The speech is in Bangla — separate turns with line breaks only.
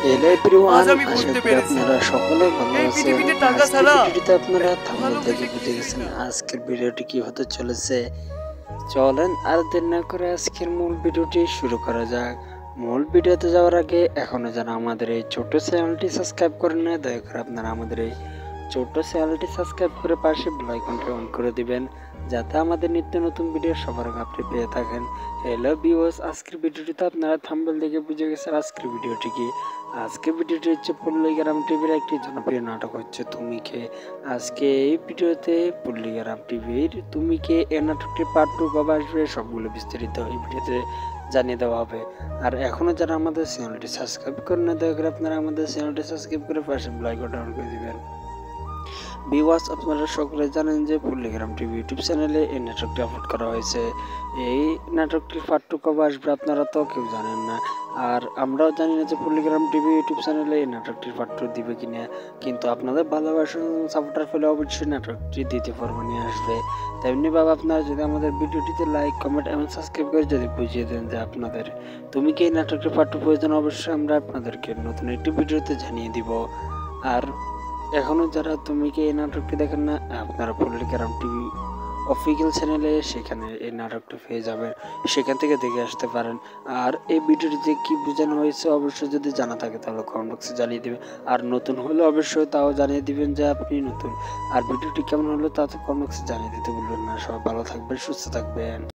হ্যালো এভরিওয়ান,
আজ আমি
আশা
বুঝতে
করি
পেরেছি
আপনারা সকলে ভালো
এই
আছেন।
পৃথিবীতে টাকা
আজকের
ছাড়া
ভিডিওটিতে আপনারা থাম্বনেল থেকে
ভালোবেসে
বুঝে
কিছুই
গেছেন
না।
আজকের ভিডিওটি কি হতে চলেছে। চলেন আর দেরি না করে আজকের মূল ভিডিওটি শুরু করা যাক। মূল ভিডিওতে যাওয়ার আগে এখনো যারা আমাদের এই ছোট্ট চ্যানেলটি সাবস্ক্রাইব করেন না, দয়া করে আপনারা আমাদের এই ছোট্ট চ্যানেলটি সাবস্ক্রাইব করে পাশে বেল আইকনটি অন করে দিবেন, যাতে আমাদের নিত্য নতুন ভিডিও সবার আগে আপনি পেয়ে থাকেন। হ্যালো ভিউয়ার্স, আজকের ভিডিওটিতে আপনারা থাম্বনেল দেখে বুঝে গেছেন আজকের ভিডিওটি কি। আজকের ভিডিওটি হচ্ছে পল্লীগ্রাম টিভির একটি জনপ্রিয় নাটক হচ্ছে তুমি কে। আজকে এই ভিডিওতে পল্লীগ্রাম টিভির তুমি কে এই নাটকটি পার্ট 2 কবে আসবে সবগুলো বিস্তারিত এই ভিডিওতে জানিয়ে দেওয়া হবে। আর এখনও যারা আমাদের চ্যানেলটি সাবস্ক্রাইব করেন না, দয়া করে আপনারা আমাদের চ্যানেলটি সাবস্ক্রাইব করে পাশে বেল আইকনটি অন করে দিবেন। ভিউয়ার্স, আপনারা সকলে জানেন যে পল্লীগ্রাম টিভি ইউটিউব চ্যানেলে এই নাটকটি আপলোড করা হয়েছে। এই নাটকটির পার্ট 2 কবে আসবে আপনারা তো কেউ জানেন না, আর আমরাও জানি না যে পল্লীগ্রাম টিভি ইউটিউব চ্যানেলে এই নাটকটির পার্ট 2 দিবে কিনা। কিন্তু আপনাদের ভালোবাসা সাপোর্টার পেলে অবশ্যই নাটকটি দ্বিতীয় পর্ব নিয়ে আসবে। তেমনি ভাবে আপনারা যদি আমাদের ভিডিওটিতে লাইক, কমেন্ট এবং সাবস্ক্রাইব করে যদি বুঝিয়ে দেন যে আপনাদের তুমি কি এই নাটকটির পার্ট 2 প্রয়োজন, অবশ্যই আমরা আপনাদেরকে নতুন একটি ভিডিওতে জানিয়ে দিব। আর এখনো যারা তুমি কি এই নাটকটি দেখেন না, আপনারা পল্লীগ্রাম টিভি অফিসিয়াল চ্যানেলে সেখানে এই নাটকটি পেয়ে যাবেন, সেখান থেকে দেখে আসতে পারেন। আর এই ভিডিওটিতে কি বোঝানো হয়েছে অবশ্যই যদি জানা থাকে তাহলে কমেন্ট বক্সে জানিয়ে দিবেন। আর নতুন হলে অবশ্যই তাও জানিয়ে দিবেন যে আপনি নতুন। আর ভিডিওটি কেমন হলো তা তো কমেন্ট বক্সে জানিয়ে দিতে ভুলবেন না। সবাই ভালো থাকবেন, সুস্থ থাকবেন।